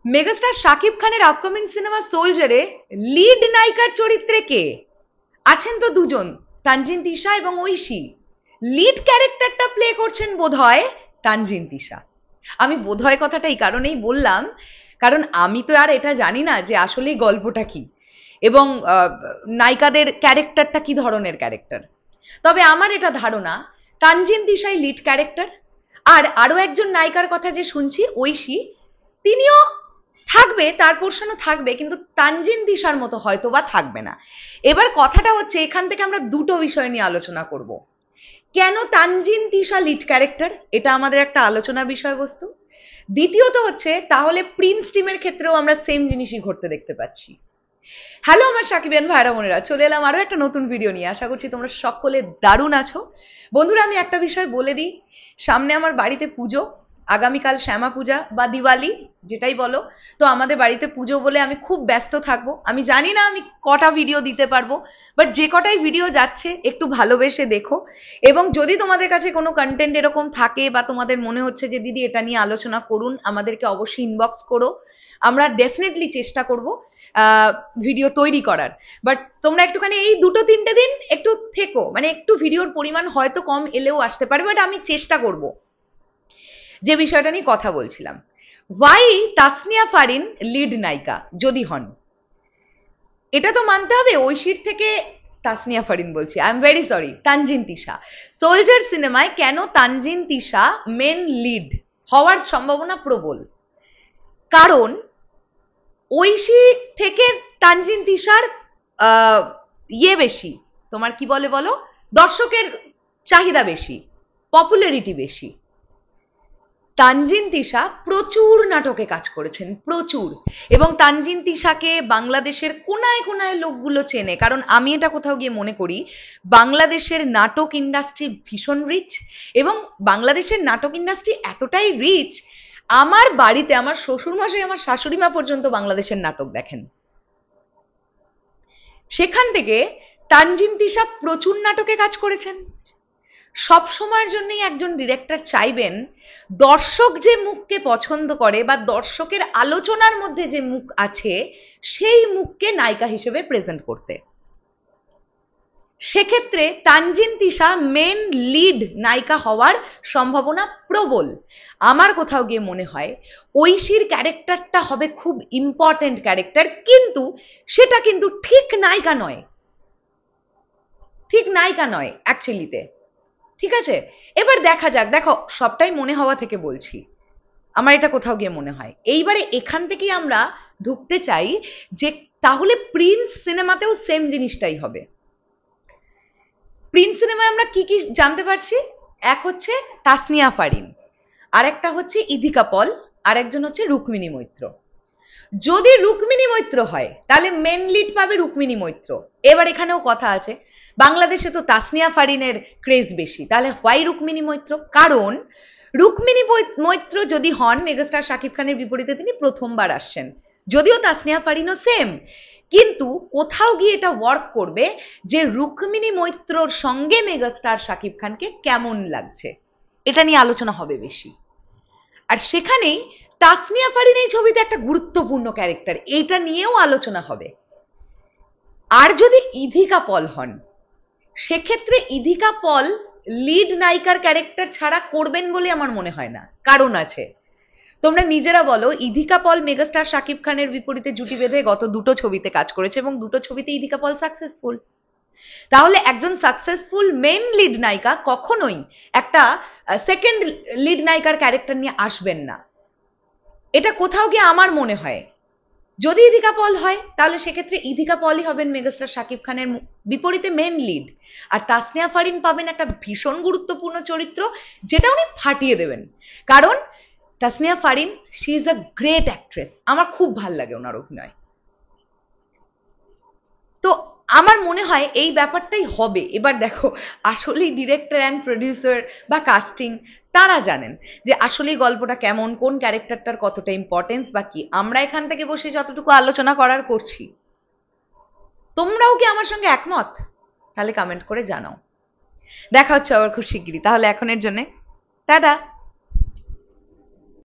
Megastar Shakib খানের upcoming cinema সোলজারে lead নায়িকার চরিত্রে কে আছেন? তো দুজন, তানজিন তিশা এবং ঐশী। লিড ক্যারেক্টারটা প্লে করছেন বোধহয় তানজিন তিশা। আমি বোধহয় কথাটা এই কারণেই বললাম, কারণ আমি তো আর এটা জানি না যে আসলে গল্পটা কি এবং নায়িকাদের ক্যারেক্টারটা কি ধরনের ক্যারেক্টার। তবে আমার এটা ধারণা তানজিন তিশাই লিড ক্যারেক্টার। আর আরো একজন নায়িকার কথা যে শুনছি, ঐশী, তিনিও থাকবে, তার পোর্শনও থাকবে, কিন্তু তানজিন তিশার মতো হয়তো বা থাকবে না। এবার কথাটা হচ্ছে এখান থেকে আমরা দুটো বিষয় নিয়ে আলোচনা করব। কেন তানজিন তিশা লিড ক্যারেক্টার, এটা আমাদের একটা আলোচনার বিষয়বস্তু। দ্বিতীয়ত হচ্ছে তাহলে প্রিন্স টিমের ক্ষেত্রেও আমরা সেম জিনিসই ঘটতে দেখতে পাচ্ছি। হ্যালো আমার সাকিবিয়ান ভাইরা বোনেরা, চলে এলাম আরো একটা নতুন ভিডিও নিয়ে। আশা করছি তোমরা সকলে দারুণ আছো। বন্ধুরা, আমি একটা বিষয় বলে দিই, সামনে আমার বাড়িতে পুজো, আগামীকাল শ্যামা পূজা বা দিওয়ালি যেটাই বলো। তো আমাদের বাড়িতে পুজো বলে আমি খুব ব্যস্ত থাকবো। আমি জানি না আমি কটা ভিডিও দিতে পারবো, বাট যে কটাই ভিডিও যাচ্ছে একটু ভালোবেসে দেখো। এবং যদি তোমাদের কাছে কোনো কন্টেন্ট এরকম থাকে বা তোমাদের মনে হচ্ছে যে দিদি এটা নিয়ে আলোচনা করুন, আমাদেরকে অবশ্যই ইনবক্স করো। আমরা ডেফিনেটলি চেষ্টা করব ভিডিও তৈরি করার। বাট তোমরা একটুখানি এই দুটো তিনটে দিন একটু থেকো, মানে একটু ভিডিওর পরিমাণ হয়তো কম এলেও আসতে পারে, বাট আমি চেষ্টা করব। যে বিষয়টা নিয়ে কথা বলছিলাম, ওয়াই তাসনিয়া ফারিন লিড নায়িকা যদি হন, এটা তো মানতে হবে ঐশীর থেকে তাসনিয়া ফারিন বলছি, I am very sorry, Tanjin Tisha Soldier সিনেমায় কেন তানজিন তিশা মেন লিড হওয়ার সম্ভাবনা প্রবল। কারণ ঐশী থেকে তানজিন তিশার বেশি, তোমার কি বলে বলো, দর্শকের চাহিদা বেশি, পপুলারিটি বেশি। তানজিন তিশা প্রচুর নাটকে কাজ করেছেন, প্রচুর। এবং তানজিন তিশাকে বাংলাদেশের কোনায় কোনায় লোকগুলো চেনে, কারণ আমি এটা কোথাও গিয়ে মনে করি বাংলাদেশের নাটক ইন্ডাস্ট্রি ভীষণ রিচ। এবং বাংলাদেশের নাটক ইন্ডাস্ট্রি এতটাই রিচ, আমার বাড়িতে আমার শ্বশুরমশাই আমার শাশুড়ি মা পর্যন্ত বাংলাদেশের নাটক দেখেন। সেখান থেকে তানজিন তিশা প্রচুর নাটকে কাজ করেছেন। সব সময়ের জন্যই একজন ডিরেক্টর চাইবেন দর্শক যে মুখকে পছন্দ করে বা দর্শকের আলোচনার মধ্যে যে মুখ আছে সেই মুখকে নায়িকা হিসেবে প্রেজেন্ট করতে। সেক্ষেত্রে তানজিন তিশা মেন লিড নায়িকা হওয়ার সম্ভাবনা প্রবল। আমার কোথাও গিয়ে মনে হয় ঐশীর ক্যারেক্টারটা হবে খুব ইম্পর্টেন্ট ক্যারেক্টার, কিন্তু সেটা কিন্তু ঠিক নায়িকা নয়, ঠিক নায়িকা নয় অ্যাকচুয়ালিতে। ঠিক আছে, এবার দেখা যাক। দেখো, সবটাই মনে হওয়া থেকে বলছি, আমার এটা কোথাও গিয়ে মনে হয়। এইবারে এখান থেকেই আমরা ঢুকতে চাই যে তাহলে প্রিন্স সিনেমাতেও সেম জিনিসটাই হবে। প্রিন্স সিনেমায় আমরা কি কি জানতে পারছি? এক হচ্ছে তাসনিয়া ফারিন, আরেকটা হচ্ছে ইধিকা পল, আর একজন হচ্ছে রুক্মিণী মৈত্র। যদি রুক্মিণী মৈত্র হয় তাহলে মেন লিড পাবে রুক্মিণী মৈত্র। এবার এখানেও কথা আছে, বাংলাদেশে তো তাসনিয়া ফারিনের ক্রেজ বেশি, তাহলে হোয়াই রুক্মিণী মৈত্র? কারণ রুক্মিণী মৈত্র যদি হন, মেগাস্টার শাকিব খানের বিপরীতে তিনি প্রথমবার আসছেন। যদিও তাসনিয়া ফারিনও সেম, কিন্তু কোথাও গিয়ে এটা ওয়ার্ক করবে যে রুক্মিণী মৈত্রর সঙ্গে মেগাস্টার শাকিব খানকে কেমন লাগছে, এটা নিয়ে আলোচনা হবে বেশি। আর সেখানেই তাসনিয়া ফারিন এই ছবিতে একটা গুরুত্বপূর্ণ ক্যারেক্টার, এইটা নিয়েও আলোচনা হবে। আর যদি ইধিকা পল হন, সেক্ষেত্রে ইধিকা পল লিড নায়িকার ক্যারেক্টার ছাড়া করবেন বলে আমার মনে হয় না। কারণ আছে, তোমরা নিজেরা বলো, ইধিকা পল মেগাস্টার শাকিব খানের বিপরীতে জুটি বেঁধে গত দুটো ছবিতে কাজ করেছে এবং দুটো ছবিতে ইধিকা পল সাকসেসফুল। তাহলে একজন সাকসেসফুল মেন লিড নায়িকা কখনোই একটা সেকেন্ড লিড নায়িকার ক্যারেক্টার নিয়ে আসবেন না, এটা কোথাও গিয়ে আমার মনে হয়। যদি ইধিকা পল হয় তাহলে সেক্ষেত্রে ইধিকা পলই হবেন মেগাস্টার শাকিব খানের বিপরীতে মেন লিড, আর তাসনিয়া ফারিন পাবেন একটা ভীষণ গুরুত্বপূর্ণ চরিত্র যেটা উনি ফাটিয়ে দেবেন। কারণ Tasnia Farin, she is a great actress, আমার খুব ভাল লাগে ওনার অভিনয়। তো আমার মনে হয় এই ব্যাপারটাই হবে। এবার দেখো, আসলেই ডিরেক্টর অ্যান্ড প্রডিউসার বা কাস্টিং তারা জানেন যে আসলেই গল্পটা কেমন, কোন ক্যারেক্টারটার কতটা ইম্পর্টেন্স বা কি। আমরা এখান থেকে বসে যতটুকু আলোচনা করার করছি, তোমরাও কি আমার সঙ্গে একমত? তাহলে কমেন্ট করে জানাও। দেখা হচ্ছে আবার খুব শিগগিরই। তাহলে এখনের জন্য টাটা।